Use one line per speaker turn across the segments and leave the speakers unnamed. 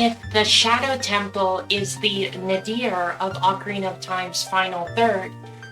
If the Shadow Temple is the nadir of Ocarina of Time's final third,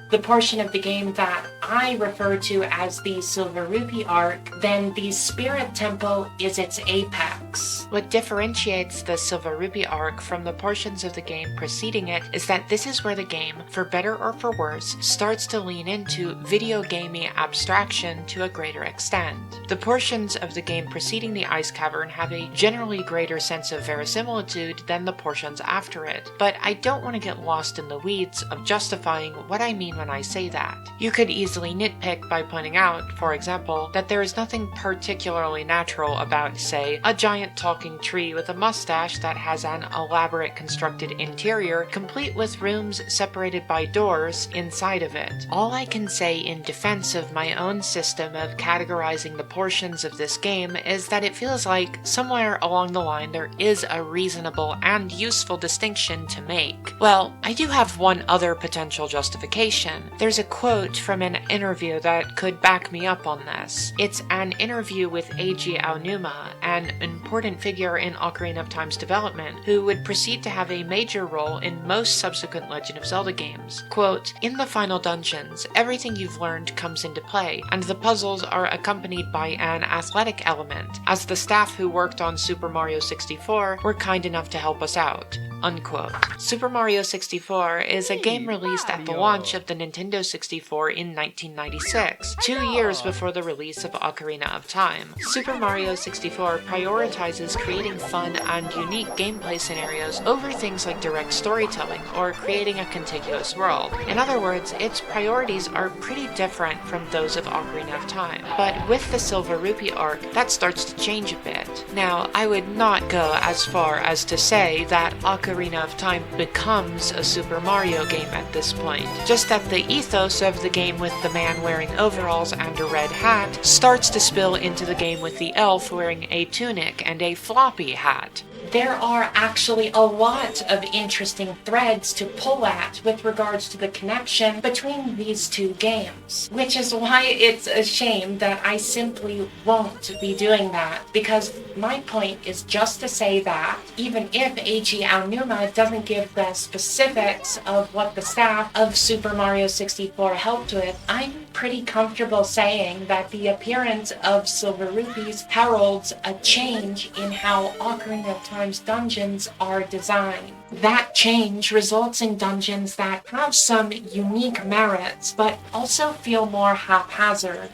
the portion of the game that I refer to as the Silver Rupee arc, then the Spirit Temple is its apex.
What differentiates the Silver Rupee arc from the portions of the game preceding it is that this is where the game, for better or for worse, starts to lean into video gamey abstraction to a greater extent. The portions of the game preceding the Ice Cavern have a generally greater sense of verisimilitude than the portions after it, but I don't want to get lost in the weeds of justifying what I mean when I say that. You could easily nitpick by pointing out, for example, that there is nothing particularly natural about, say, a giant talking tree with a mustache that has an elaborate constructed interior, complete with rooms separated by doors inside of it. All I can say in defense of my own system of categorizing the portions of this game is that it feels like somewhere along the line there is a reasonable and useful distinction to make. Well, I do have one other potential justification. There's a quote from an interview that could back me up on this. It's an interview with Eiji Aonuma, an important figure in Ocarina of Time's development, who would proceed to have a major role in most subsequent Legend of Zelda games. Quote, "In the final dungeons, everything you've learned comes into play, and the puzzles are accompanied by an athletic element, as the staff who worked on Super Mario 64 were kind enough to help us out." Unquote. Super Mario 64 is a game released at the launch of the Nintendo 64 in 1996, 2 years before the release of Ocarina of Time. Super Mario 64 prioritizes creating fun and unique gameplay scenarios over things like direct storytelling or creating a contiguous world. In other words, its priorities are pretty different from those of Ocarina of Time. But with the Silver Rupee arc, that starts to change a bit. Now, I would not go as far as to say that Ocarina of Time becomes a Super Mario game at this point, just that the ethos of the game with the man wearing overalls and a red hat starts to spill into the game with the elf wearing a tunic and a floppy hat.
There are actually a lot of interesting threads to pull at with regards to the connection between these two games, which is why it's a shame that I simply won't be doing that, because my point is just to say that even if Eiji Aonuma doesn't give the specifics of what the staff of Super Mario 64 helped with, I'm pretty comfortable saying that the appearance of Silver Rupees heralds a change in how Ocarina of Time's dungeons are designed. That change results in dungeons that have some unique merits, but also feel more haphazard.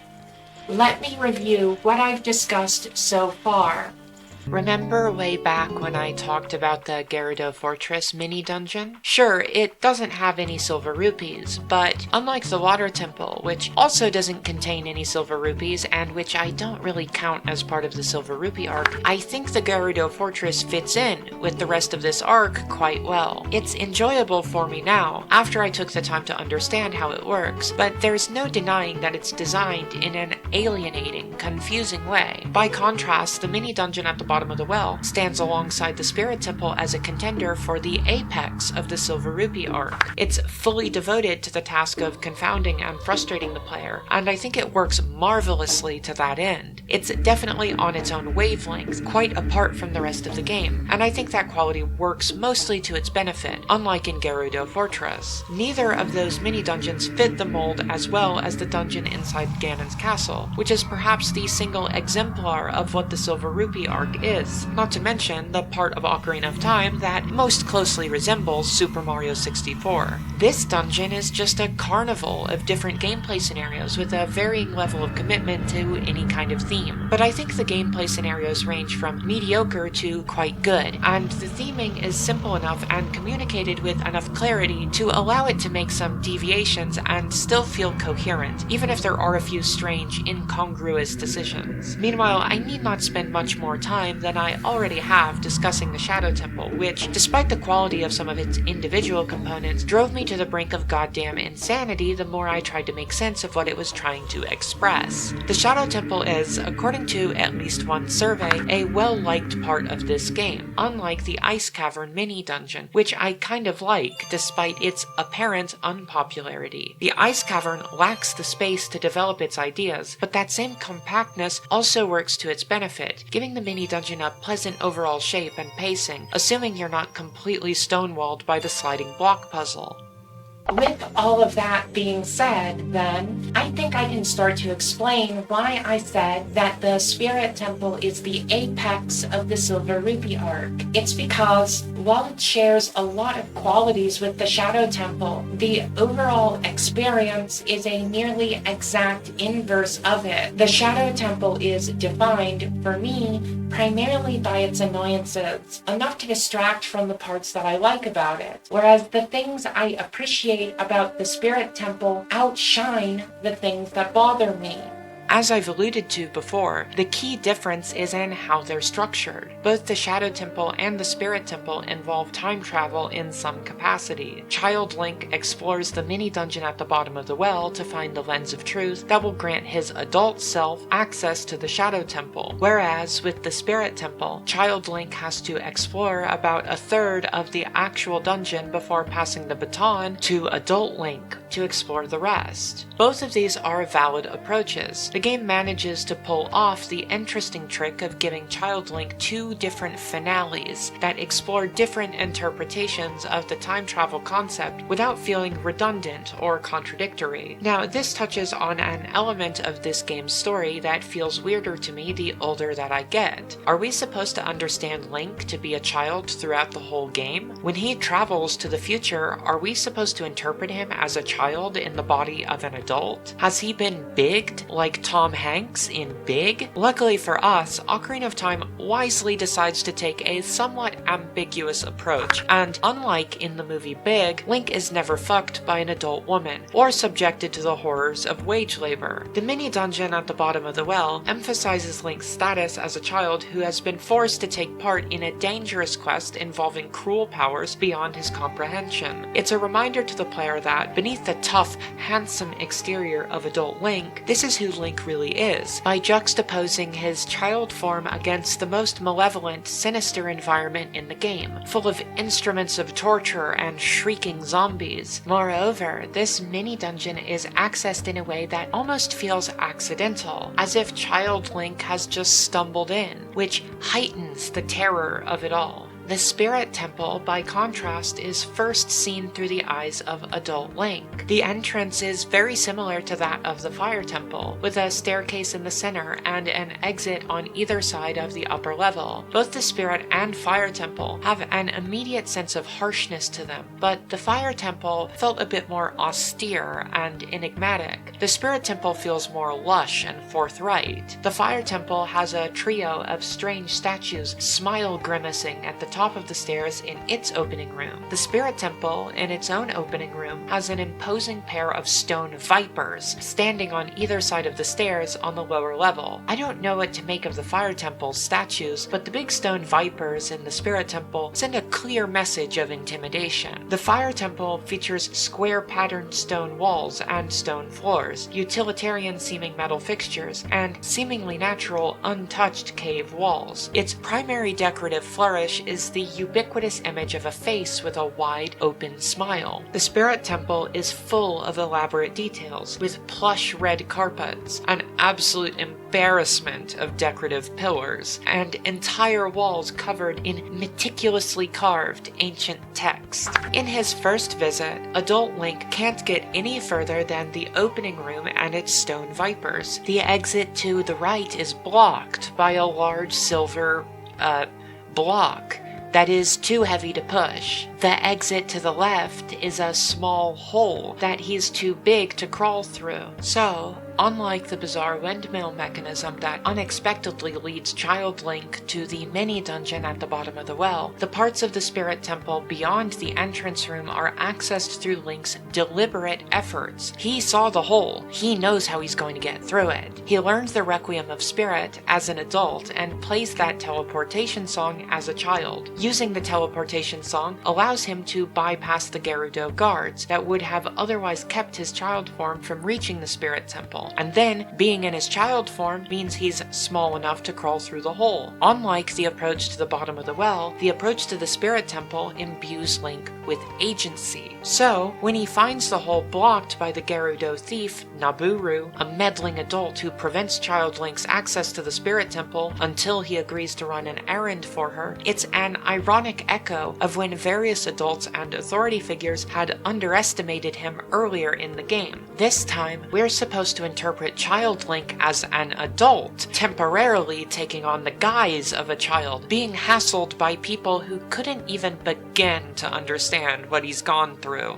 Let me review what I've discussed so far.
Remember way back when I talked about the Gerudo Fortress mini-dungeon? Sure, it doesn't have any silver rupees, but unlike the Water Temple, which also doesn't contain any silver rupees and which I don't really count as part of the Silver Rupee arc, I think the Gerudo Fortress fits in with the rest of this arc quite well. It's enjoyable for me now, after I took the time to understand how it works, but there's no denying that it's designed in an alienating, confusing way. By contrast, the mini-dungeon at the bottom of the well stands alongside the Spirit Temple as a contender for the apex of the Silver Rupee arc. It's fully devoted to the task of confounding and frustrating the player, and I think it works marvelously to that end. It's definitely on its own wavelength, quite apart from the rest of the game, and I think that quality works mostly to its benefit, unlike in Gerudo Fortress. Neither of those mini-dungeons fit the mold as well as the dungeon inside Ganon's castle, which is perhaps the single exemplar of what the Silver Rupee arc is, not to mention the part of Ocarina of Time that most closely resembles Super Mario 64. This dungeon is just a carnival of different gameplay scenarios with a varying level of commitment to any kind of theme, but I think the gameplay scenarios range from mediocre to quite good, and the theming is simple enough and communicated with enough clarity to allow it to make some deviations and still feel coherent, even if there are a few strange, incongruous decisions. Meanwhile, I need not spend much more time than I already have discussing the Shadow Temple, which, despite the quality of some of its individual components, drove me to the brink of goddamn insanity the more I tried to make sense of what it was trying to express. The Shadow Temple is, according to at least one survey, a well-liked part of this game, unlike the Ice Cavern mini-dungeon, which I kind of like, despite its apparent unpopularity. The Ice Cavern lacks the space to develop its ideas, but that same compactness also works to its benefit, giving the mini-dungeon a pleasant overall shape and pacing, assuming you're not completely stonewalled by the sliding block puzzle.
With all of that being said, then, I think I can start to explain why I said that the Spirit Temple is the apex of the Silver Rupee arc. It's because, while it shares a lot of qualities with the Shadow Temple, the overall experience is a nearly exact inverse of it. The Shadow Temple is defined, for me, primarily by its annoyances, enough to distract from the parts that I like about it, whereas the things I appreciate about the Spirit Temple outshine the things that bother me.
As I've alluded to before, the key difference is in how they're structured. Both the Shadow Temple and the Spirit Temple involve time travel in some capacity. Child Link explores the mini-dungeon at the bottom of the well to find the lens of truth that will grant his adult self access to the Shadow Temple, whereas with the Spirit Temple, Child Link has to explore about a third of the actual dungeon before passing the baton to Adult Link to explore the rest. Both of these are valid approaches. The game manages to pull off the interesting trick of giving Child Link two different finales that explore different interpretations of the time travel concept without feeling redundant or contradictory. Now, this touches on an element of this game's story that feels weirder to me the older that I get. Are we supposed to understand Link to be a child throughout the whole game? When he travels to the future, are we supposed to interpret him as a child in the body of an adult? Has he been bigged like Tom Hanks in Big? Luckily for us, Ocarina of Time wisely decides to take a somewhat ambiguous approach, and unlike in the movie Big, Link is never fucked by an adult woman, or subjected to the horrors of wage labor. The mini-dungeon at the bottom of the well emphasizes Link's status as a child who has been forced to take part in a dangerous quest involving cruel powers beyond his comprehension. It's a reminder to the player that, beneath the tough, handsome exterior of adult Link, this is who Link really is, by juxtaposing his child form against the most malevolent, sinister environment in the game, full of instruments of torture and shrieking zombies. Moreover, this mini-dungeon is accessed in a way that almost feels accidental, as if Child Link has just stumbled in, which heightens the terror of it all. The Spirit Temple, by contrast, is first seen through the eyes of adult Link. The entrance is very similar to that of the Fire Temple, with a staircase in the center and an exit on either side of the upper level. Both the Spirit and Fire Temple have an immediate sense of harshness to them, but the Fire Temple felt a bit more austere and enigmatic. The Spirit Temple feels more lush and forthright. The Fire Temple has a trio of strange statues smile grimacing at the top of the stairs in its opening room. The Spirit Temple, in its own opening room, has an imposing pair of stone vipers standing on either side of the stairs on the lower level. I don't know what to make of the Fire Temple's statues, but the big stone vipers in the Spirit Temple send a clear message of intimidation. The Fire Temple features square patterned stone walls and stone floors, utilitarian-seeming metal fixtures, and seemingly natural, untouched cave walls. Its primary decorative flourish is the ubiquitous image of a face with a wide open smile. The Spirit Temple is full of elaborate details, with plush red carpets, an absolute embarrassment of decorative pillars, and entire walls covered in meticulously carved ancient text. In his first visit, adult Link can't get any further than the opening room and its stone vipers. The exit to the right is blocked by a large silver, block that is too heavy to push. The exit to the left is a small hole that he's too big to crawl through. So, unlike the bizarre windmill mechanism that unexpectedly leads Child Link to the mini-dungeon at the bottom of the well, the parts of the Spirit Temple beyond the entrance room are accessed through Link's deliberate efforts. He saw the hole. He knows how he's going to get through it. He learns the Requiem of Spirit as an adult and plays that teleportation song as a child. Using the teleportation song allows him to bypass the Gerudo guards that would have otherwise kept his child form from reaching the Spirit Temple. temple, and then being in his child form means he's small enough to crawl through the hole. Unlike the approach to the bottom of the well, the approach to the spirit temple imbues Link with agency. So, when he finds the hole blocked by the Gerudo thief, Naburu, a meddling adult who prevents child Link's access to the spirit temple until he agrees to run an errand for her, it's an ironic echo of when various adults and authority figures had underestimated him earlier in the game. This time, we're supposed to interpret child Link as an adult, temporarily taking on the guise of a child, being hassled by people who couldn't even begin to understand what he's gone through.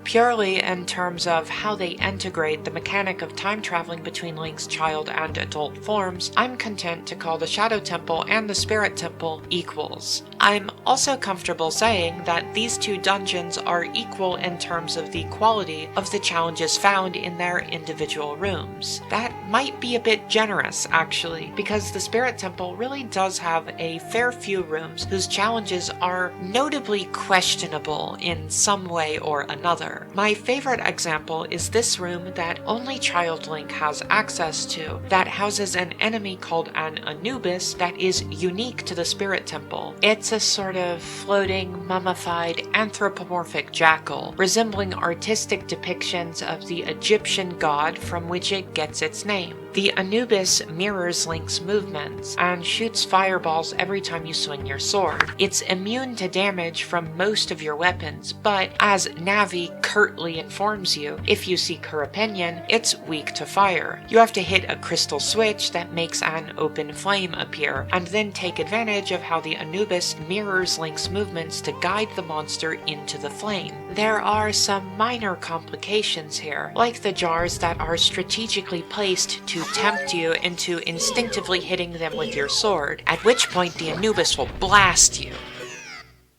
Purely in terms of how they integrate the mechanic of time traveling between Link's child and adult forms, I'm content to call the Shadow Temple and the Spirit Temple equals. I'm also comfortable saying that these two dungeons are equal in terms of the quality of the challenges found in their individual rooms. That might be a bit generous, actually, because the Spirit Temple really does have a fair few rooms whose challenges are notably questionable in some way or another. My favorite example is this room that only Child Link has access to, that houses an enemy called an Anubis that is unique to the Spirit Temple. It's a sort of floating, mummified, anthropomorphic jackal, resembling artistic depictions of the Egyptian god from which it gets its name. The Anubis mirrors Link's movements and shoots fireballs every time you swing your sword. It's immune to damage from most of your weapons, but as Navi curtly informs you, if you seek her opinion, it's weak to fire. You have to hit a crystal switch that makes an open flame appear, and then take advantage of how the Anubis mirrors Link's movements to guide the monster into the flame. There are some minor complications here, like the jars that are strategically placed to tempt you into instinctively hitting them with your sword, at which point the Anubis will blast you.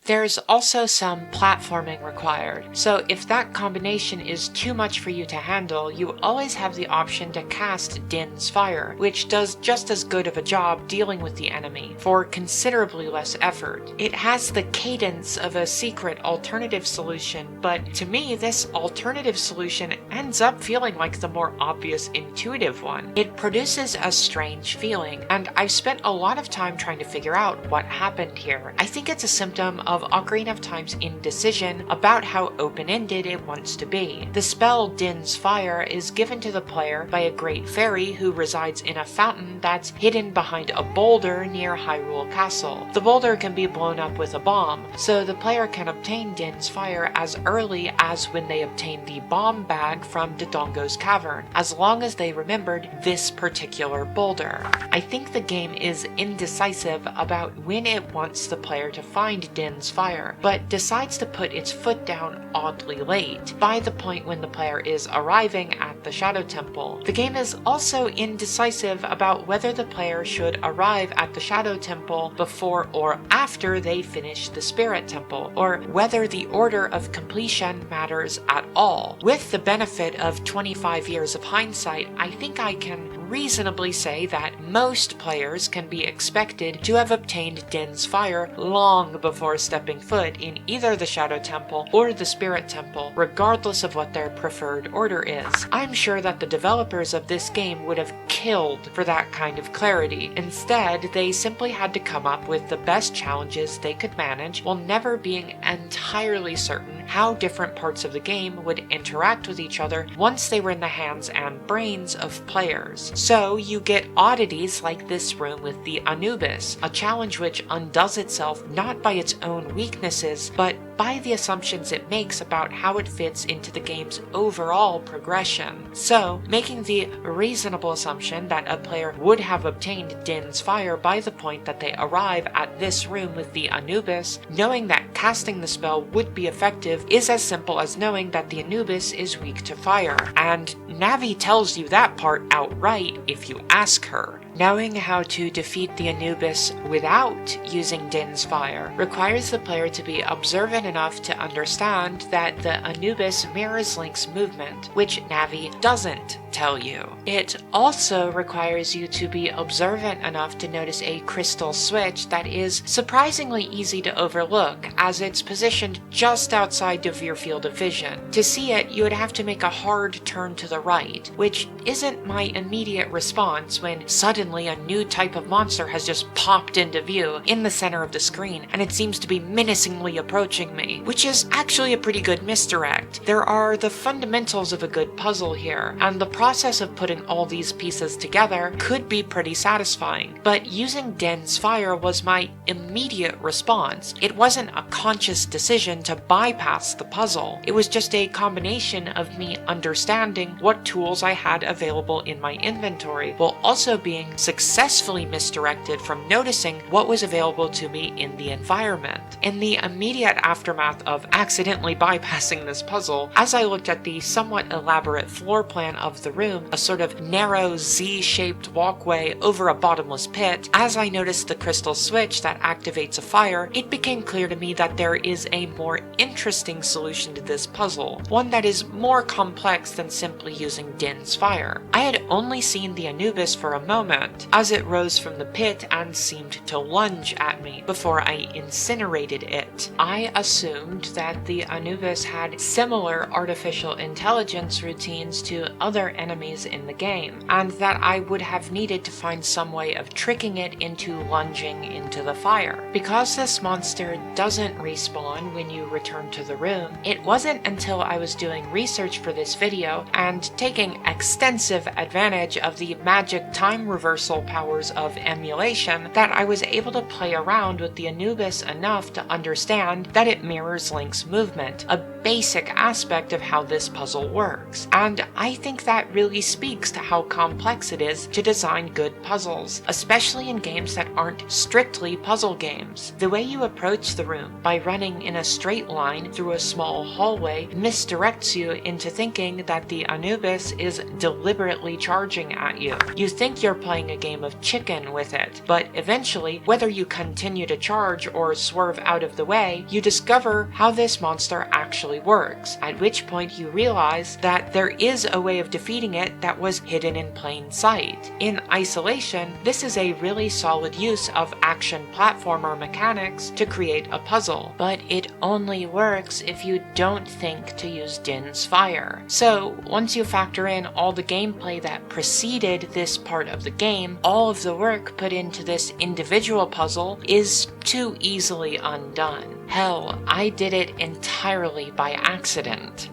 There's also some platforming required, so if that combination is too much for you to handle, you always have the option to cast Din's Fire, which does just as good of a job dealing with the enemy, for considerably less effort. It has the cadence of a secret alternative solution, but to me this alternative solution ends up feeling like the more obvious intuitive one. It produces a strange feeling, and I've spent a lot of time trying to figure out what happened here. I think it's a symptom of Ocarina of Time's indecision about how open-ended it wants to be. The spell Din's Fire is given to the player by a great fairy who resides in a fountain that's hidden behind a boulder near Hyrule Castle. The boulder can be blown up with a bomb, so the player can obtain Din's Fire as early as when they obtained the bomb bag from Dodongo's cavern, as long as they remembered this particular boulder. I think the game is indecisive about when it wants the player to find Din's Fire, but decides to put its foot down oddly late, by the point when the player is arriving at the Shadow Temple. The game is also indecisive about whether the player should arrive at the Shadow Temple before or after they finish the Spirit Temple, or whether the order of completion matters at all. With the benefit of 25 years of hindsight, I think I can reasonably say that most players can be expected to have obtained Din's Fire long before stepping foot in either the Shadow Temple or the Spirit Temple, regardless of what their preferred order is. I'm sure that the developers of this game would have killed for that kind of clarity. Instead, they simply had to come up with the best challenges they could manage while never being entirely certain how different parts of the game would interact with each other once they were in the hands and brains of players. So you get oddities like this room with the Anubis, a challenge which undoes itself not by its own weaknesses, but by the assumptions it makes about how it fits into the game's overall progression. So, making the reasonable assumption that a player would have obtained Din's Fire by the point that they arrive at this room with the Anubis, knowing that casting the spell would be effective is as simple as knowing that the Anubis is weak to fire, and Navi tells you that part outright if you ask her. Knowing how to defeat the Anubis without using Din's fire requires the player to be observant enough to understand that the Anubis mirrors Link's movement, which Navi doesn't tell you. It also requires you to be observant enough to notice a crystal switch that is surprisingly easy to overlook, as it's positioned just outside of your field of vision. To see it, you would have to make a hard turn to the right, which isn't my immediate response when suddenly a new type of monster has just popped into view in the center of the screen, and it seems to be menacingly approaching me, which is actually a pretty good misdirect. There are the fundamentals of a good puzzle here, and the process of putting all these pieces together could be pretty satisfying, but using Din's fire was my immediate response. It wasn't a conscious decision to bypass the puzzle. It was just a combination of me understanding what tools I had available in my inventory, while also being successfully misdirected from noticing what was available to me in the environment. In the immediate aftermath of accidentally bypassing this puzzle, as I looked at the somewhat elaborate floor plan of the room, a sort of narrow Z-shaped walkway over a bottomless pit, as I noticed the crystal switch that activates a fire, it became clear to me that there is a more interesting solution to this puzzle, one that is more complex than simply using Din's fire. I had only seen the Anubis for a moment, as it rose from the pit and seemed to lunge at me before I incinerated it. I assumed that the Anubis had similar artificial intelligence routines to other enemies in the game, and that I would have needed to find some way of tricking it into lunging into the fire. Because this monster doesn't respawn when you return to the room, it wasn't until I was doing research for this video and taking extensive advantage of the magic time reversal powers of emulation that I was able to play around with the Anubis enough to understand that it mirrors Link's movement, a basic aspect of how this puzzle works. And I think that really speaks to how complex it is to design good puzzles, especially in games that aren't strictly puzzle games. The way you approach the room by running in a straight line through a small hallway misdirects you into thinking that the Anubis is deliberately charging at you. You think you're playing a game of chicken with it, but eventually, whether you continue to charge or swerve out of the way, you discover how this monster actually works, at which point you realize that there is a way of defeating it that was hidden in plain sight. In isolation, this is a really solid use of action platformer mechanics to create a puzzle, but it only works if you don't think to use Din's fire. So, once you factor in all the gameplay that preceded this part of the game, all of the work put into this individual puzzle is too easily undone. Hell, I did it entirely by accident.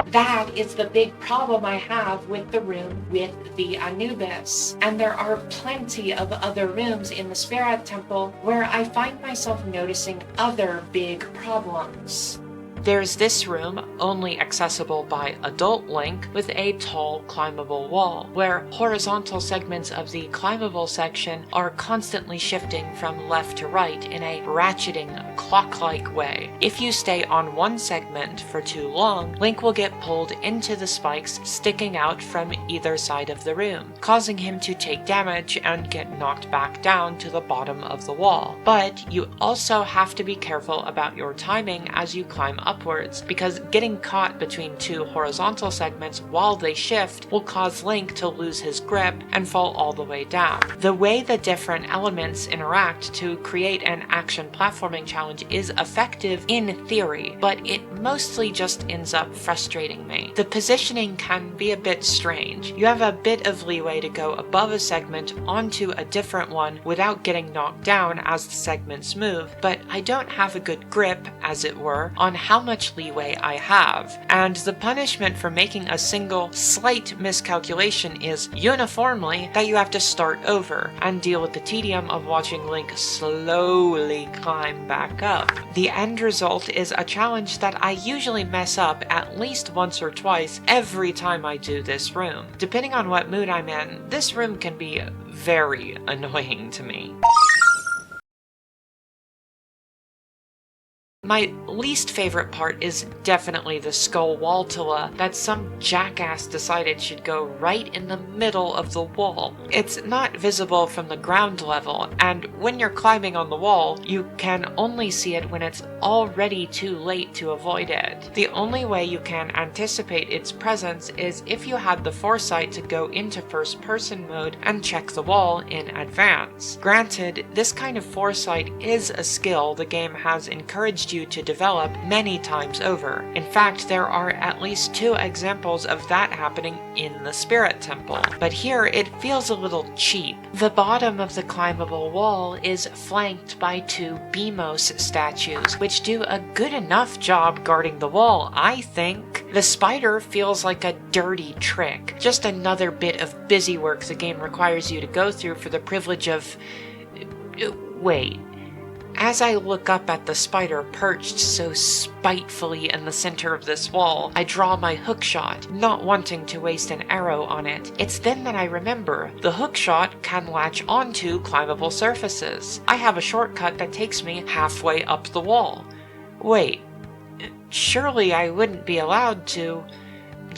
That is the big problem I have with the room with the Anubis. And there are plenty of other rooms in the Spirit Temple where I find myself noticing other big problems.
There's this room, only accessible by adult Link, with a tall, climbable wall, where horizontal segments of the climbable section are constantly shifting from left to right in a ratcheting, clock-like way. If you stay on one segment for too long, Link will get pulled into the spikes sticking out from either side of the room, causing him to take damage and get knocked back down to the bottom of the wall. But you also have to be careful about your timing as you climb upwards, because getting caught between two horizontal segments while they shift will cause Link to lose his grip and fall all the way down. The way the different elements interact to create an action platforming challenge is effective in theory, but it mostly just ends up frustrating me. The positioning can be a bit strange. You have a bit of leeway to go above a segment onto a different one without getting knocked down as the segments move, but I don't have a good grip, as it were, on how much leeway I have, and the punishment for making a single slight miscalculation is uniformly that you have to start over and deal with the tedium of watching Link slowly climb back up. The end result is a challenge that I usually mess up at least once or twice every time I do this room. Depending on what mood I'm in, this room can be very annoying to me. My least favorite part is definitely the skull waltula that some jackass decided should go right in the middle of the wall. It's not visible from the ground level, and when you're climbing on the wall, you can only see it when it's already too late to avoid it. The only way you can anticipate its presence is if you had the foresight to go into first-person mode and check the wall in advance. Granted, this kind of foresight is a skill the game has encouraged you to develop many times over. In fact, there are at least 2 examples of that happening in the Spirit Temple, but here it feels a little cheap. The bottom of the climbable wall is flanked by 2 Beamos statues, which do a good enough job guarding the wall, I think. The spider feels like a dirty trick, just another bit of busy work the game requires you to go through for the privilege of... Wait. As I look up at the spider perched so spitefully in the center of this wall, I draw my hookshot, not wanting to waste an arrow on it. It's then that I remember the hookshot can latch onto climbable surfaces. I have a shortcut that takes me halfway up the wall. Wait, surely I wouldn't be allowed to...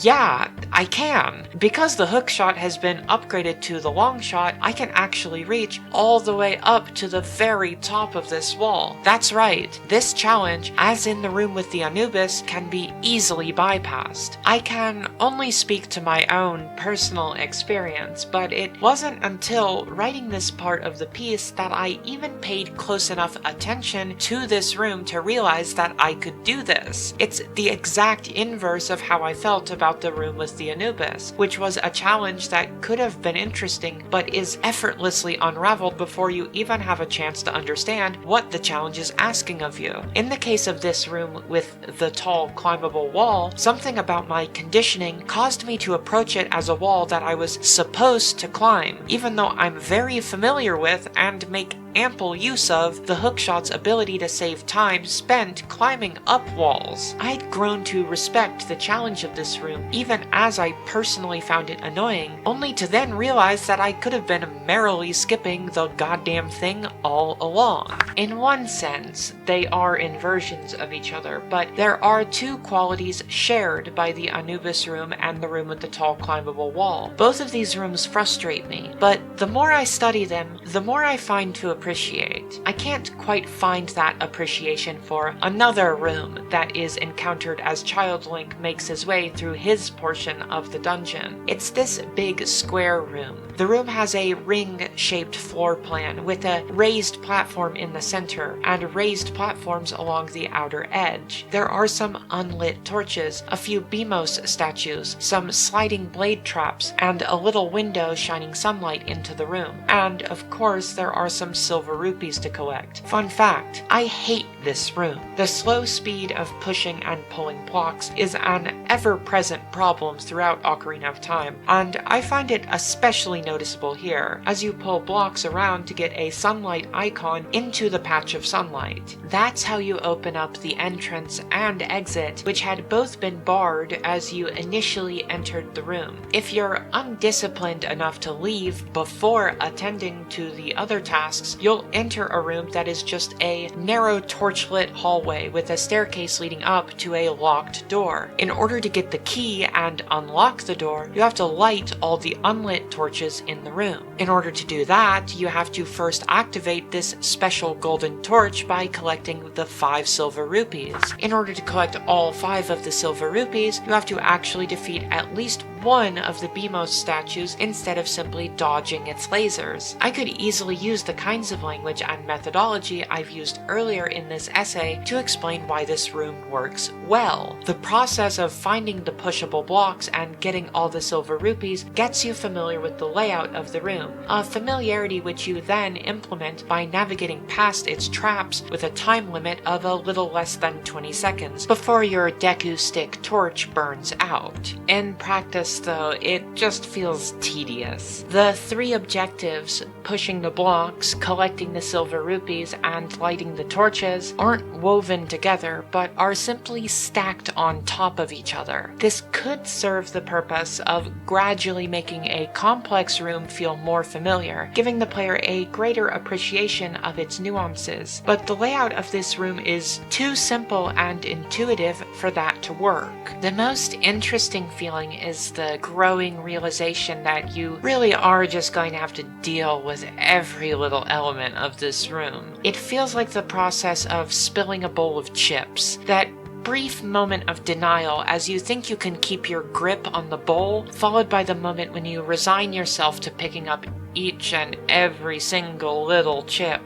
Yeah, I can. Because the hookshot has been upgraded to the longshot, I can actually reach all the way up to the very top of this wall. That's right, this challenge, as in the room with the Anubis, can be easily bypassed. I can only speak to my own personal experience, but it wasn't until writing this part of the piece that I even paid close enough attention to this room to realize that I could do this. It's the exact inverse of how I felt about the room with the Anubis, which was a challenge that could have been interesting but is effortlessly unraveled before you even have a chance to understand what the challenge is asking of you. In the case of this room with the tall climbable wall, something about my conditioning caused me to approach it as a wall that I was supposed to climb, even though I'm very familiar with and make ample use of the hookshot's ability to save time spent climbing up walls. I'd grown to respect the challenge of this room, even as I personally found it annoying, only to then realize that I could have been merrily skipping the goddamn thing all along. In one sense, they are inversions of each other, but there are 2 qualities shared by the Anubis room and the room with the tall climbable wall. Both of these rooms frustrate me, but the more I study them, the more I find to appreciate. I can't quite find that appreciation for another room that is encountered as Child Link makes his way through his portion of the dungeon. It's this big square room. The room has a ring-shaped floor plan with a raised platform in the center and raised platforms along the outer edge. There are some unlit torches, a few Beamos statues, some sliding blade traps, and a little window shining sunlight into the room. And, of course, there are some silver rupees to collect. Fun fact, I hate this room. The slow speed of pushing and pulling blocks is an ever-present problem throughout Ocarina of Time, and I find it especially noticeable here, as you pull blocks around to get a sunlight icon into the patch of sunlight. That's how you open up the entrance and exit, which had both been barred as you initially entered the room. If you're undisciplined enough to leave before attending to the other tasks, you'll enter a room that is just a narrow torchlit hallway with a staircase leading up to a locked door. In order to get the key and unlock the door, you have to light all the unlit torches in the room. In order to do that, you have to first activate this special golden torch by collecting the 5 silver rupees. In order to collect all 5 of the silver rupees, you have to actually defeat at least one of the Beamos statues instead of simply dodging its lasers. I could easily use the kinds of language and methodology I've used earlier in this essay to explain why this room works well. The process of finding the pushable blocks and getting all the silver rupees gets you familiar with the layout of the room, a familiarity which you then implement by navigating past its traps with a time limit of a little less than 20 seconds before your Deku Stick torch burns out. In practice, this, though, it just feels tedious. The 3 objectives, pushing the blocks, collecting the silver rupees, and lighting the torches, aren't woven together, but are simply stacked on top of each other. This could serve the purpose of gradually making a complex room feel more familiar, giving the player a greater appreciation of its nuances, but the layout of this room is too simple and intuitive for that to work. The most interesting feeling is the growing realization that you really are just going to have to deal with every little element of this room. It feels like the process of spilling a bowl of chips. That brief moment of denial as you think you can keep your grip on the bowl, followed by the moment when you resign yourself to picking up each and every single little chip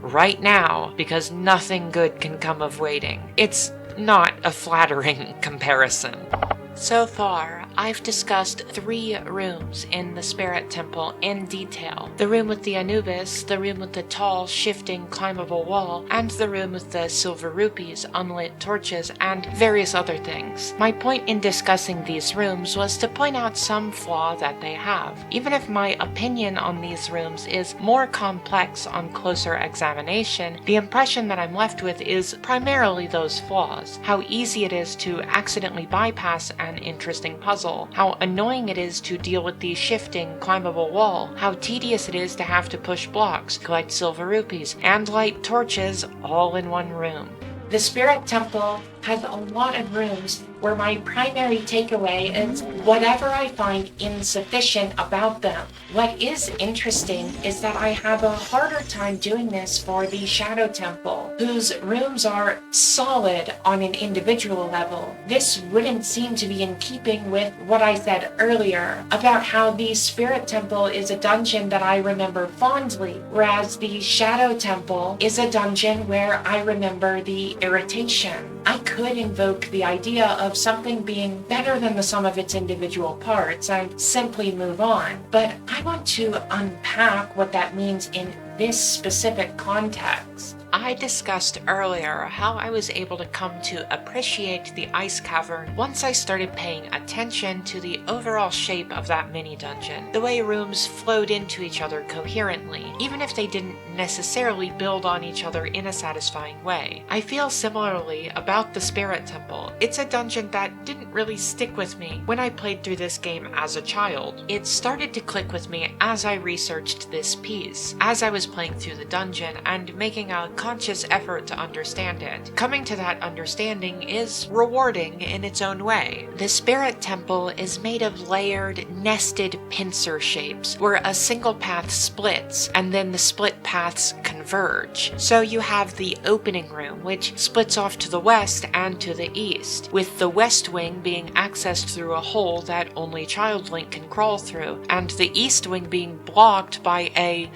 right now, because nothing good can come of waiting. It's not a flattering comparison. So far, I've discussed 3 rooms in the Spirit Temple in detail. The room with the Anubis, the room with the tall, shifting, climbable wall, and the room with the silver rupees, unlit torches, and various other things. My point in discussing these rooms was to point out some flaw that they have. Even if my opinion on these rooms is more complex on closer examination, the impression that I'm left with is primarily those flaws. How easy it is to accidentally bypass an interesting puzzle, how annoying it is to deal with the shifting, climbable wall, how tedious it is to have to push blocks, collect silver rupees, and light torches all in one room.
The Spirit Temple has a lot of rooms where my primary takeaway is whatever I find insufficient about them. What is interesting is that I have a harder time doing this for the Shadow Temple, whose rooms are solid on an individual level. This wouldn't seem to be in keeping with what I said earlier about how the Spirit Temple is a dungeon that I remember fondly, whereas the Shadow Temple is a dungeon where I remember the irritation. I could invoke the idea of something being better than the sum of its individual parts and simply move on, but I want to unpack what that means in this specific context.
I discussed earlier how I was able to come to appreciate the ice cavern once I started paying attention to the overall shape of that mini dungeon, the way rooms flowed into each other coherently, even if they didn't necessarily build on each other in a satisfying way. I feel similarly about the Spirit Temple. It's a dungeon that didn't really stick with me when I played through this game as a child. It started to click with me as I researched this piece, as I was playing through the dungeon and making a conscious effort to understand it. Coming to that understanding is rewarding in its own way. The Spirit Temple is made of layered, nested pincer shapes, where a single path splits, and then the split paths converge. So you have the opening room, which splits off to the west and to the east, with the west wing being accessed through a hole that only Child Link can crawl through, and the east wing being blocked by a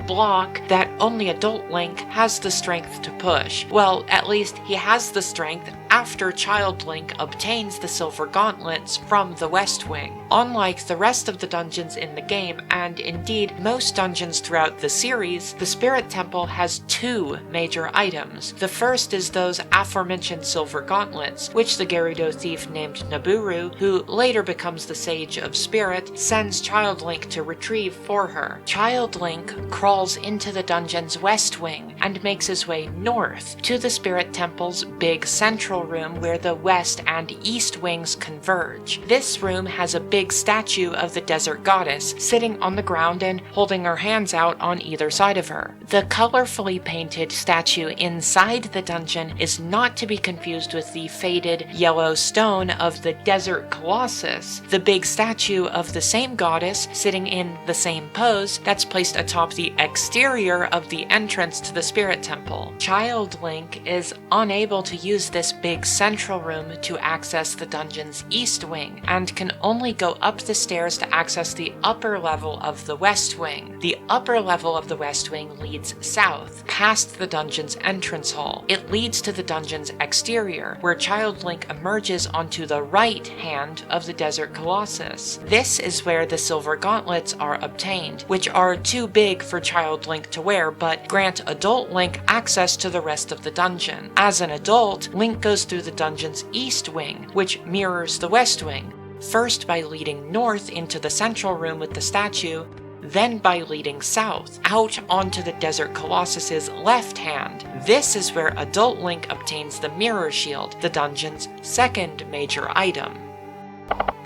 block that only Adult Link has the strength to push. Well, at least he has the strength after Child Link obtains the silver gauntlets from the West Wing. Unlike the rest of the dungeons in the game, and indeed most dungeons throughout the series, the Spirit Temple has 2 major items. The first is those aforementioned silver gauntlets, which the Gerudo thief named Naburu, who later becomes the Sage of Spirit, sends Child Link to retrieve for her. Child Link crawls into the dungeon's west wing and makes his way north to the Spirit Temple's big central room where the west and east wings converge. This room has a big statue of the desert goddess sitting on the ground and holding her hands out on either side of her. The colorfully painted statue inside the dungeon is not to be confused with the faded yellow stone of the desert colossus, the big statue of the same goddess sitting in the same pose that's placed atop the exterior of the entrance to the Spirit Temple. Child Link is unable to use this big central room to access the dungeon's east wing, and can only go up the stairs to access the upper level of the west wing. The upper level of the west wing leads south, past the dungeon's entrance hall. It leads to the dungeon's exterior, where Child Link emerges onto the right hand of the desert colossus. This is where the silver gauntlets are obtained, which are too big for Child Link to wear, but grant Adult Link access to the rest of the dungeon. As an adult, Link goes through the dungeon's east wing, which mirrors the west wing. first by leading north into the central room with the statue, then by leading south, out onto the Desert Colossus's left hand. This is where adult Link obtains the Mirror Shield, the dungeon's second major item.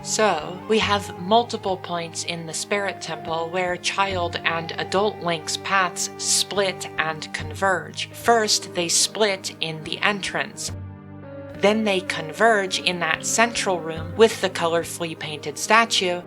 So, we have multiple points in the Spirit Temple where child and adult Link's paths split and converge. First, they split in the entrance. Then they converge in that central room with the colorfully painted statue.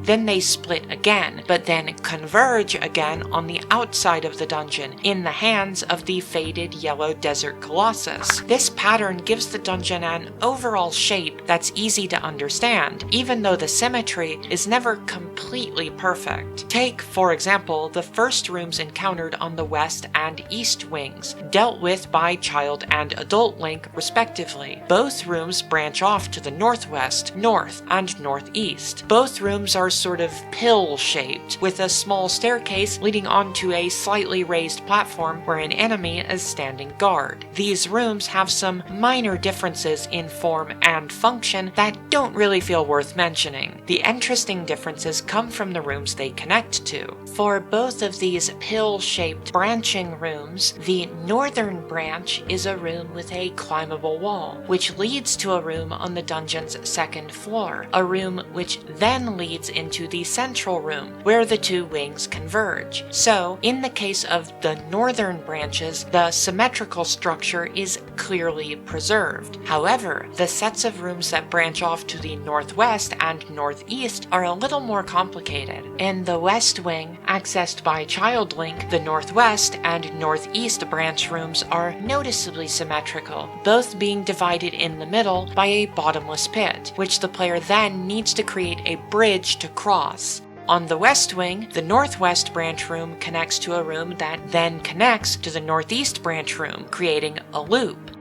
Then they split again, but then converge again on the outside of the dungeon, in the hands of the faded yellow Desert Colossus. This pattern gives the dungeon an overall shape that's easy to understand, even though the symmetry is never completely perfect. Take, for example, the first rooms encountered on the west and east wings, dealt with by child and adult Link respectively. Both rooms branch off to the northwest, north, and northeast. Both rooms are sort of pill-shaped, with a small staircase leading onto a slightly raised platform where an enemy is standing guard. These rooms have some minor differences in form and function that don't really feel worth mentioning. The interesting differences come from the rooms they connect to. For both of these pill-shaped branching rooms, the northern branch is a room with a climbable wall, which leads to a room on the dungeon's second floor, a room which then leads into the central room, where the two wings converge. So, in the case of the northern branches, the symmetrical structure is clearly preserved. However, the sets of rooms that branch off to the northwest and northeast are a little more complicated. In the west wing, accessed by child Link, the northwest and northeast branch rooms are noticeably symmetrical, both being divided in the middle by a bottomless pit, which the player then needs to create a bridge to cross. On the west wing, the northwest branch room connects to a room that then connects to the northeast branch room, creating a loop.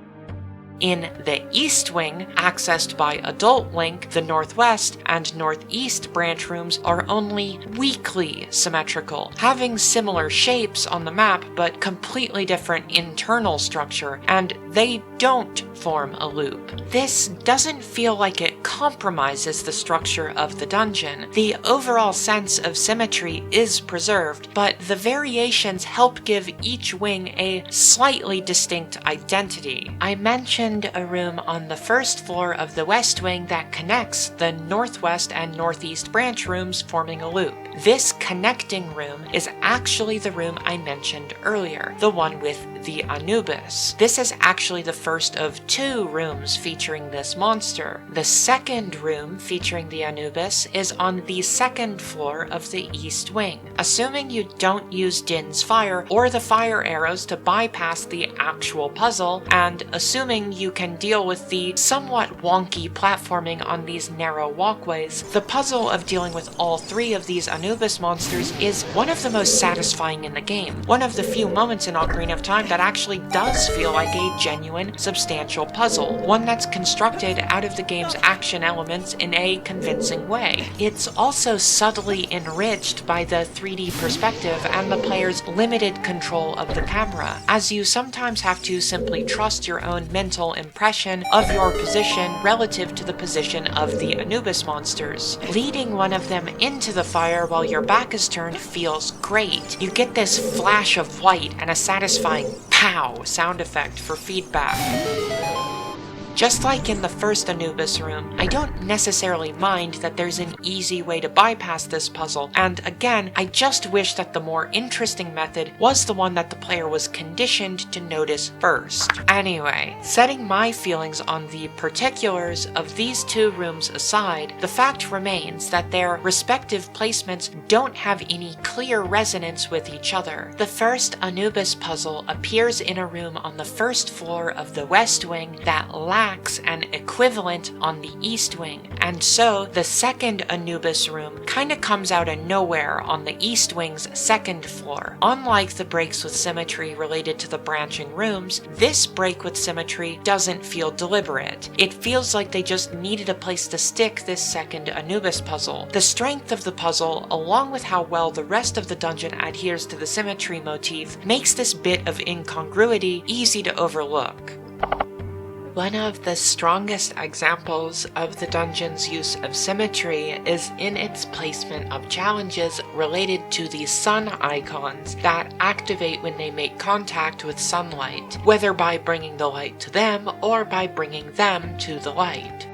In the east wing, accessed by adult Link, the northwest and northeast branch rooms are only weakly symmetrical, having similar shapes on the map but completely different internal structure, and they don't form a loop. This doesn't feel like it compromises the structure of the dungeon. The overall sense of symmetry is preserved, but the variations help give each wing a slightly distinct identity. I mentioned a room on the first floor of the west wing that connects the northwest and northeast branch rooms, forming a loop. This connecting room is actually the room I mentioned earlier, the one with the Anubis. This is actually the first of two rooms featuring this monster. The second room featuring the Anubis is on the second floor of the east wing. Assuming you don't use Din's fire or the fire arrows to bypass the actual puzzle, and assuming you can deal with the somewhat wonky platforming on these narrow walkways, the puzzle of dealing with all three of these Anubis monsters is one of the most satisfying in the game. One of the few moments in Ocarina of Time that actually does feel like a genuine, substantial puzzle, one that's constructed out of the game's action elements in a convincing way. It's also subtly enriched by the 3D perspective and the player's limited control of the camera, as you sometimes have to simply trust your own mental impression of your position relative to the position of the Anubis monsters. Leading one of them into the fire while your back is turned feels great. You get this flash of white and a satisfying pow sound effect for feedback. Just like in the first Anubis room, I don't necessarily mind that there's an easy way to bypass this puzzle, and again, I just wish that the more interesting method was the one that the player was conditioned to notice first. Anyway, setting my feelings on the particulars of these two rooms aside, the fact remains that their respective placements don't have any clear resonance with each other. The first Anubis puzzle appears in a room on the first floor of the west wing that lacks an equivalent on the east wing, and so the second Anubis room kinda comes out of nowhere on the east wing's second floor. Unlike the breaks with symmetry related to the branching rooms, this break with symmetry doesn't feel deliberate. It feels like they just needed a place to stick this second Anubis puzzle. The strength of the puzzle, along with how well the rest of the dungeon adheres to the symmetry motif, makes this bit of incongruity easy to overlook. One of the strongest examples of the dungeon's use of symmetry is in its placement of challenges related to the sun icons that activate when they make contact with sunlight, whether by bringing the light to them or by bringing them to the light.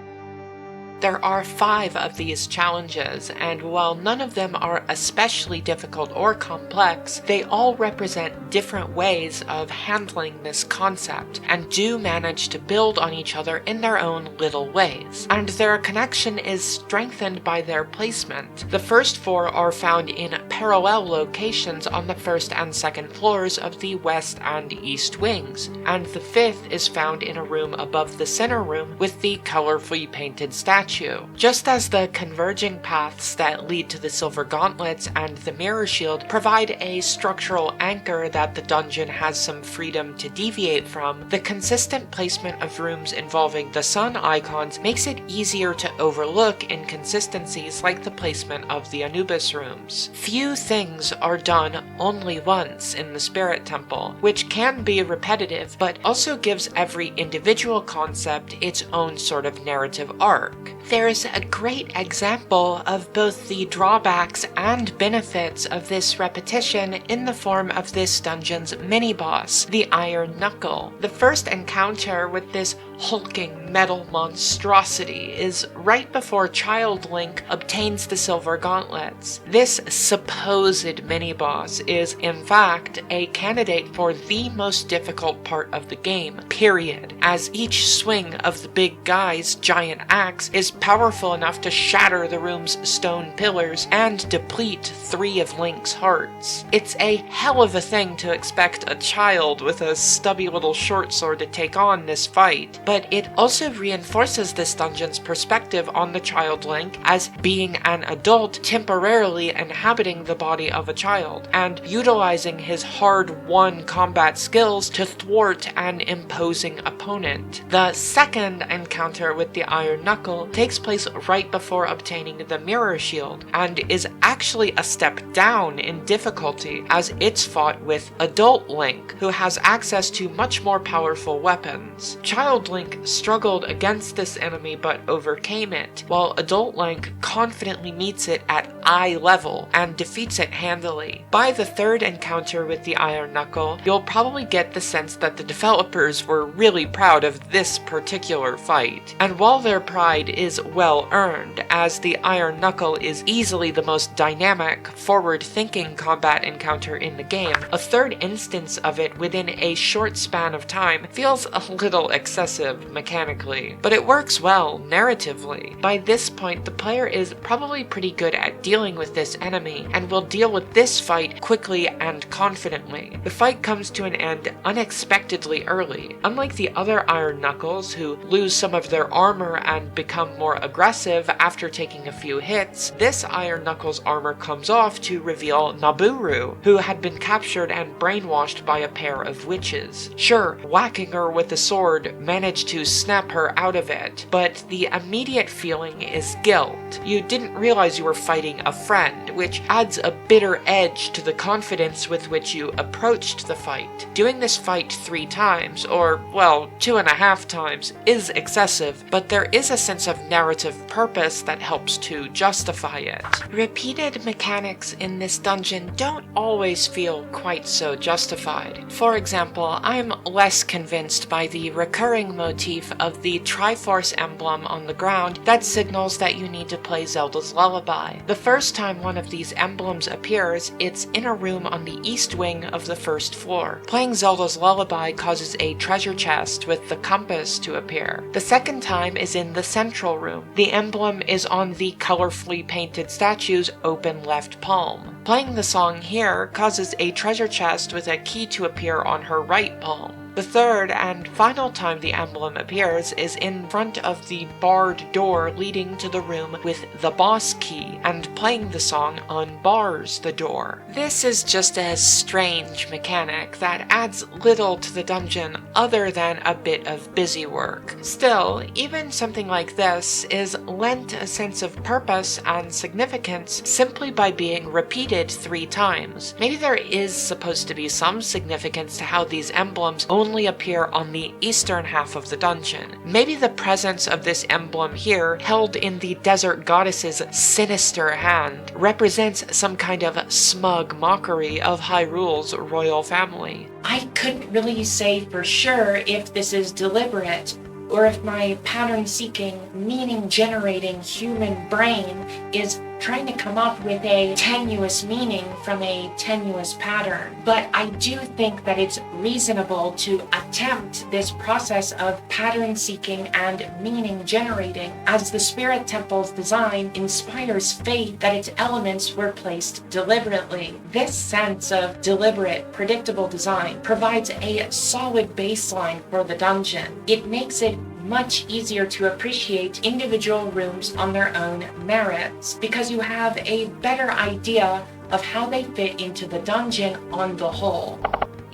There are 5 of these challenges, and while none of them are especially difficult or complex, they all represent different ways of handling this concept, and do manage to build on each other in their own little ways. And their connection is strengthened by their placement. The first 4 are found in parallel locations on the first and second floors of the west and east wings, and the 5th is found in a room above the center room with the colorfully painted statue. Just as the converging paths that lead to the silver gauntlets and the mirror shield provide a structural anchor that the dungeon has some freedom to deviate from, the consistent placement of rooms involving the sun icons makes it easier to overlook inconsistencies like the placement of the Anubis rooms. Few things are done only once in the Spirit Temple, which can be repetitive, but also gives every individual concept its own sort of narrative arc. There's a great example of both the drawbacks and benefits of this repetition in the form of this dungeon's mini-boss, the Iron Knuckle. The first encounter with this hulking metal monstrosity is right before Child Link obtains the silver gauntlets. This supposed mini-boss is, in fact, a candidate for the most difficult part of the game, period, as each swing of the big guy's giant axe is powerful enough to shatter the room's stone pillars and deplete 3 of Link's hearts. It's a hell of a thing to expect a child with a stubby little short sword to take on this fight, but it also reinforces this dungeon's perspective on the child Link as being an adult temporarily inhabiting the body of a child, and utilizing his hard-won combat skills to thwart an imposing opponent. The second encounter with the Iron Knuckle takes place right before obtaining the mirror shield, and is actually a step down in difficulty as it's fought with adult Link, who has access to much more powerful weapons. Child Link struggled against this enemy but overcame it, while adult Link confidently meets it at eye level and defeats it handily. By the third encounter with the Iron Knuckle, you'll probably get the sense that the developers were really proud of this particular fight, and while their pride is well earned, as the Iron Knuckle is easily the most dynamic, forward-thinking combat encounter in the game, a third instance of it within a short span of time feels a little excessive mechanically, but it works well narratively. By this point, the player is probably pretty good at dealing with this enemy, and will deal with this fight quickly and confidently. The fight comes to an end unexpectedly early. Unlike the other Iron Knuckles, who lose some of their armor and become more aggressive after taking a few hits, this Iron Knuckles armor comes off to reveal Naburu, who had been captured and brainwashed by a pair of witches. Sure, whacking her with a sword managed to snap her out of it, but the immediate feeling is guilt. You didn't realize you were fighting a friend, which adds a bitter edge to the confidence with which you approached the fight. Doing this fight 3 times, or, well, 2.5 times, is excessive, but there is a sense of narrative purpose that helps to justify it. Repeated mechanics in this dungeon don't always feel quite so justified. For example, I'm less convinced by the recurring motif of the Triforce emblem on the ground that signals that you need to play Zelda's Lullaby. The first time one of these emblems appears, it's in a room on the east wing of the first floor. Playing Zelda's Lullaby causes a treasure chest with the compass to appear. The second time is in the central room. The emblem is on the colorfully painted statue's open left palm. Playing the song here causes a treasure chest with a key to appear on her right palm. The third and final time the emblem appears is in front of the barred door leading to the room with the boss key, and playing the song unbars the door. This is just a strange mechanic that adds little to the dungeon other than a bit of busy work. Still, even something like this is lent a sense of purpose and significance simply by being repeated 3 times. Maybe there is supposed to be some significance to how these emblems only appear on the eastern half of the dungeon. Maybe the presence of this emblem here, held in the desert goddess's sinister hand, represents some kind of smug mockery of Hyrule's royal family.
I couldn't really say for sure if this is deliberate, or if my pattern-seeking, meaning-generating human brain is trying to come up with a tenuous meaning from a tenuous pattern. But I do think that it's reasonable to attempt this process of pattern-seeking and meaning-generating, as the Spirit Temple's design inspires faith that its elements were placed deliberately. This sense of deliberate, predictable design provides a solid baseline for the dungeon. It makes it much easier to appreciate individual rooms on their own merits, because you have a better idea of how they fit into the dungeon on the whole.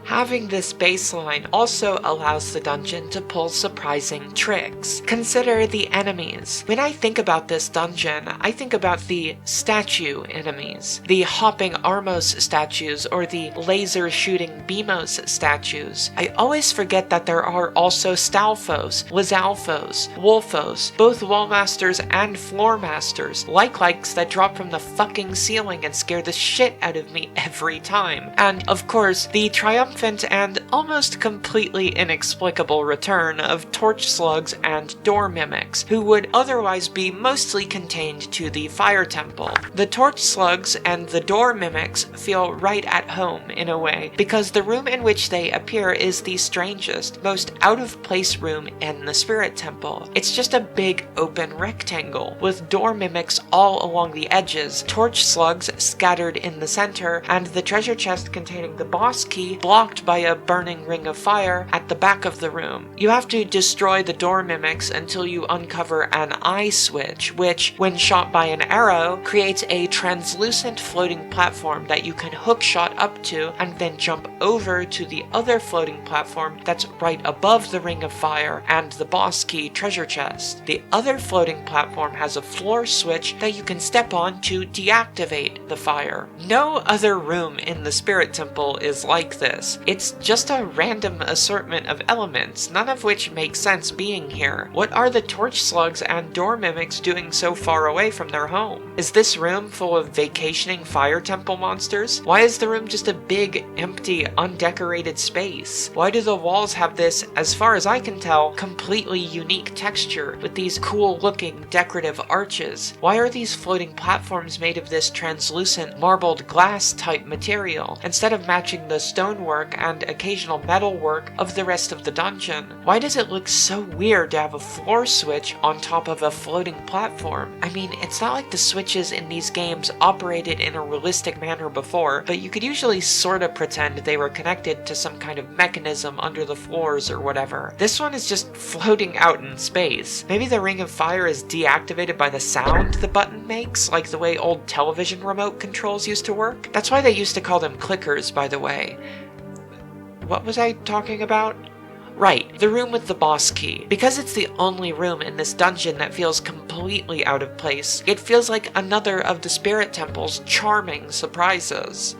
Having this baseline also allows the dungeon to pull surprising tricks. Consider the enemies. When I think about this dungeon, I think about the statue enemies, the hopping Armos statues or the laser-shooting Beamos statues. I always forget that there are also Stalfos, Lizalfos, Wolfos, both Wallmasters and Floormasters, likes that drop from the fucking ceiling and scare the shit out of me every time. And, of course, the triumphant and almost completely inexplicable return of torch slugs and door mimics, who would otherwise be mostly contained to the fire temple. The torch slugs and the door mimics feel right at home in a way, because the room in which they appear is the strangest, most out-of-place room in the spirit temple. It's just a big open rectangle, with door mimics all along the edges, torch slugs scattered in the center, and the treasure chest containing the boss key blocked by a burning ring of fire at the back of the room. You have to destroy the door mimics until you uncover an eye switch, which, when shot by an arrow, creates a translucent floating platform that you can hookshot up to and then jump over to the other floating platform that's right above the ring of fire and the boss key treasure chest. The other floating platform has a floor switch that you can step on to deactivate the fire. No other room in the spirit temple is like this. It's just a random assortment of elements, none of which make sense being here. What are the torch slugs and door mimics doing so far away from their home? Is this room full of vacationing fire temple monsters? Why is the room just a big, empty, undecorated space? Why do the walls have this, as far as I can tell, completely unique texture with these cool-looking decorative arches? Why are these floating platforms made of this translucent marbled glass type material, instead of matching the stonework and occasional metal work of the rest of the dungeon? Why does it look so weird to have a floor switch on top of a floating platform? I mean, it's not like the switches in these games operated in a realistic manner before, but you could usually sorta pretend they were connected to some kind of mechanism under the floors or whatever. This one is just floating out in space. Maybe the ring of fire is deactivated by the sound the button makes, like the way old television remote controls used to work? That's why they used to call them clickers, by the way. What was I talking about? Right, the room with the boss key. Because it's the only room in this dungeon that feels completely out of place, it feels like another of the Spirit Temple's charming surprises.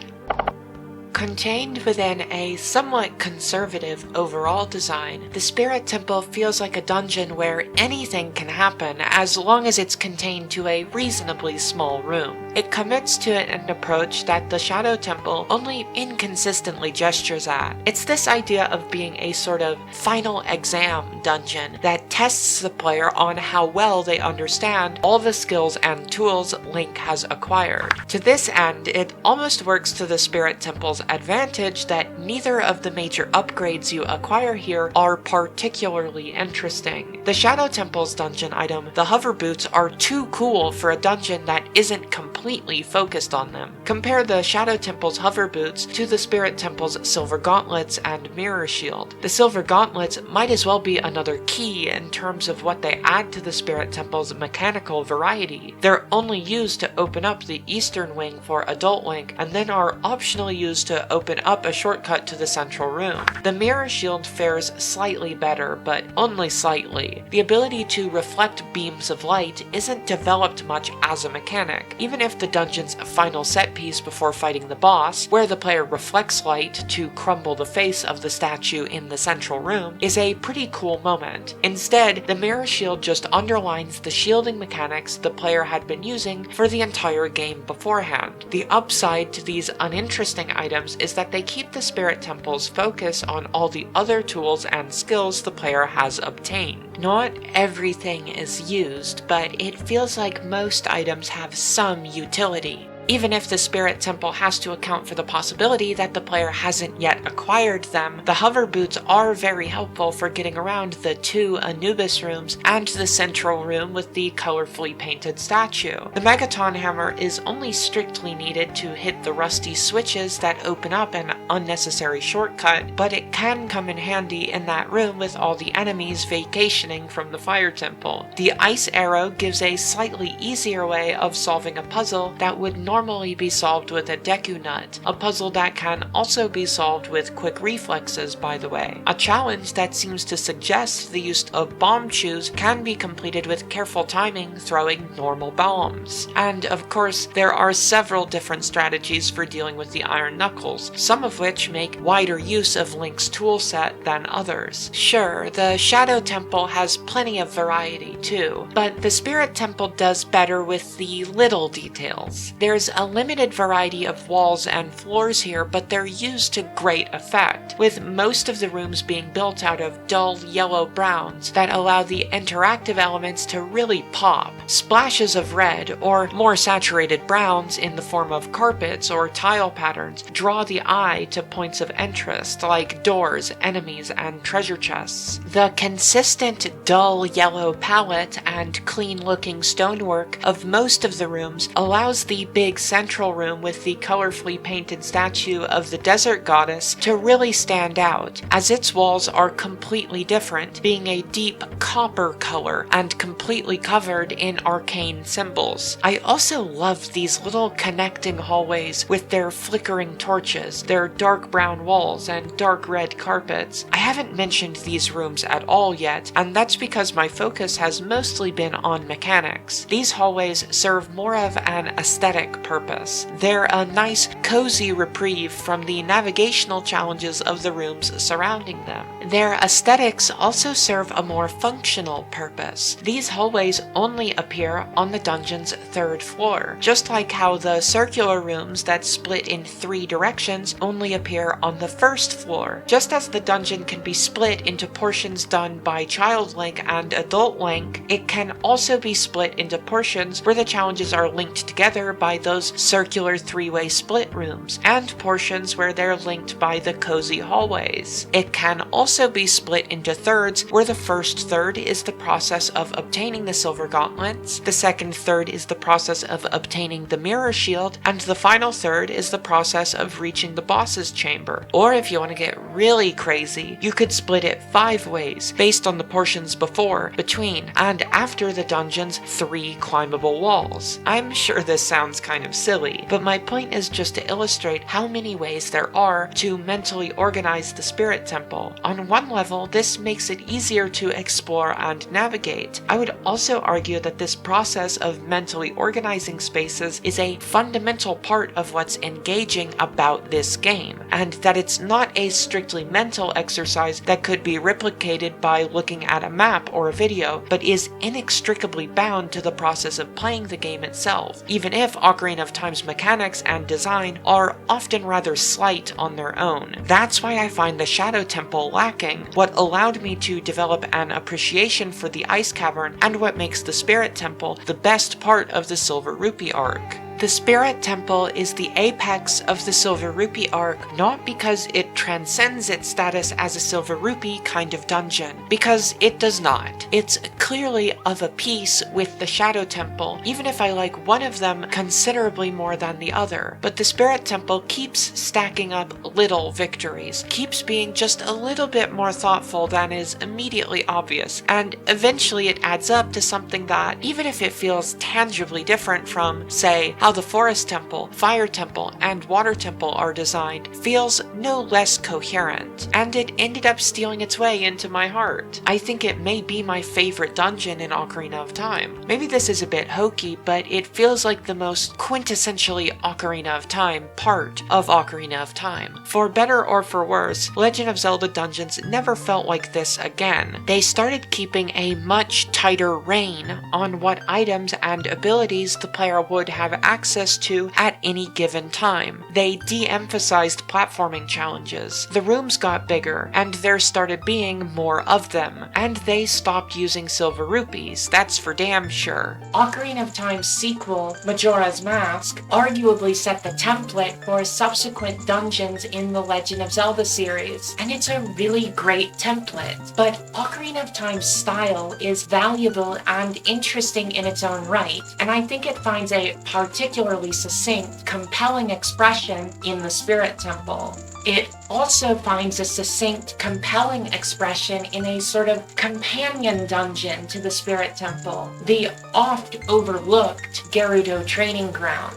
Contained within a somewhat conservative overall design, the Spirit Temple feels like a dungeon where anything can happen as long as it's contained to a reasonably small room. It commits to an approach that the Shadow Temple only inconsistently gestures at. It's this idea of being a sort of final exam dungeon that tests the player on how well they understand all the skills and tools Link has acquired. To this end, it almost works to the Spirit Temple's advantage that neither of the major upgrades you acquire here are particularly interesting. The Shadow Temple's dungeon item, the hover boots, are too cool for a dungeon that isn't completely focused on them. Compare the Shadow Temple's hover boots to the Spirit Temple's silver gauntlets and mirror shield. The silver gauntlets might as well be another key in terms of what they add to the Spirit Temple's mechanical variety. They're only used to open up the eastern wing for Adult Link, and then are optionally used to to open up a shortcut to the central room. The mirror shield fares slightly better, but only slightly. The ability to reflect beams of light isn't developed much as a mechanic, even if the dungeon's final set piece before fighting the boss, where the player reflects light to crumble the face of the statue in the central room, is a pretty cool moment. Instead, the mirror shield just underlines the shielding mechanics the player had been using for the entire game beforehand. The upside to these uninteresting items is that they keep the spirit temple's focus on all the other tools and skills the player has obtained. Not everything is used, but it feels like most items have some utility. Even if the Spirit Temple has to account for the possibility that the player hasn't yet acquired them, the hover boots are very helpful for getting around the 2 Anubis rooms and the central room with the colorfully painted statue. The Megaton Hammer is only strictly needed to hit the rusty switches that open up an unnecessary shortcut, but it can come in handy in that room with all the enemies vacationing from the Fire Temple. The Ice Arrow gives a slightly easier way of solving a puzzle that would normally be solved with a Deku Nut, a puzzle that can also be solved with quick reflexes, by the way. A challenge that seems to suggest the use of bomb chews can be completed with careful timing throwing normal bombs. And of course, there are several different strategies for dealing with the Iron Knuckles, some of which make wider use of Link's toolset than others. Sure, the Shadow Temple has plenty of variety too, but the Spirit Temple does better with the little details. There's a limited variety of walls and floors here, but they're used to great effect, with most of the rooms being built out of dull yellow browns that allow the interactive elements to really pop. Splashes of red, or more saturated browns in the form of carpets or tile patterns, draw the eye to points of interest like doors, enemies, and treasure chests. The consistent dull yellow palette and clean-looking stonework of most of the rooms allows the big central room with the colorfully painted statue of the desert goddess to really stand out, as its walls are completely different, being a deep copper color and completely covered in arcane symbols. I also love these little connecting hallways with their flickering torches, their dark brown walls, and dark red carpets. I haven't mentioned these rooms at all yet, and that's because my focus has mostly been on mechanics. These hallways serve more of an aesthetic purpose. They're a nice, cozy reprieve from the navigational challenges of the rooms surrounding them. Their aesthetics also serve a more functional purpose. These hallways only appear on the dungeon's 3rd floor, just like how the circular rooms that split in 3 directions only appear on the 1st floor. Just as the dungeon can be split into portions done by Child Link and Adult Link, it can also be split into portions where the challenges are linked together by those circular 3-way split rooms, and portions where they're linked by the cozy hallways. It can also be split into thirds, where the first third is the process of obtaining the silver gauntlets, the second third is the process of obtaining the mirror shield, and the final third is the process of reaching the boss's chamber. Or if you want to get really crazy, you could split it 5 ways, based on the portions before, between, and after the dungeon's 3 climbable walls. I'm sure this sounds kind of silly, but my point is just to illustrate how many ways there are to mentally organize the Spirit Temple. On one level, this makes it easier to explore and navigate. I would also argue that this process of mentally organizing spaces is a fundamental part of what's engaging about this game, and that it's not a strictly mental exercise that could be replicated by looking at a map or a video, but is inextricably bound to the process of playing the game itself, even if Ocarina of Time's mechanics and design are often rather slight on their own. That's why I find the Shadow Temple lacking, what allowed me to develop an appreciation for the Ice Cavern, and what makes the Spirit Temple the best part of the Silver Rupee arc. The Spirit Temple is the apex of the Silver Rupee arc, not because it transcends its status as a Silver Rupee kind of dungeon, because it does not. It's clearly of a piece with the Shadow Temple, even if I like one of them considerably more than the other. But the Spirit Temple keeps stacking up little victories, keeps being just a little bit more thoughtful than is immediately obvious, and eventually it adds up to something that, even if it feels tangibly different from, say, how How the Forest Temple, Fire Temple, and Water Temple are designed feels no less coherent, and it ended up stealing its way into my heart. I think it may be my favorite dungeon in Ocarina of Time. Maybe this is a bit hokey, but it feels like the most quintessentially Ocarina of Time part of Ocarina of Time. For better or for worse, Legend of Zelda dungeons never felt like this again. They started keeping a much tighter rein on what items and abilities the player would have access to at any given time. They de-emphasized platforming challenges. The rooms got bigger, and there started being more of them, and they stopped using silver rupees, that's for damn sure.
Ocarina of Time's sequel, Majora's Mask, arguably set the template for subsequent dungeons in the Legend of Zelda series, and it's a really great template. But Ocarina of Time's style is valuable and interesting in its own right, and I think it finds a particularly succinct, compelling expression in the Spirit Temple. It also finds a succinct, compelling expression in a sort of companion dungeon to the Spirit Temple, the oft-overlooked Gerudo Training Ground.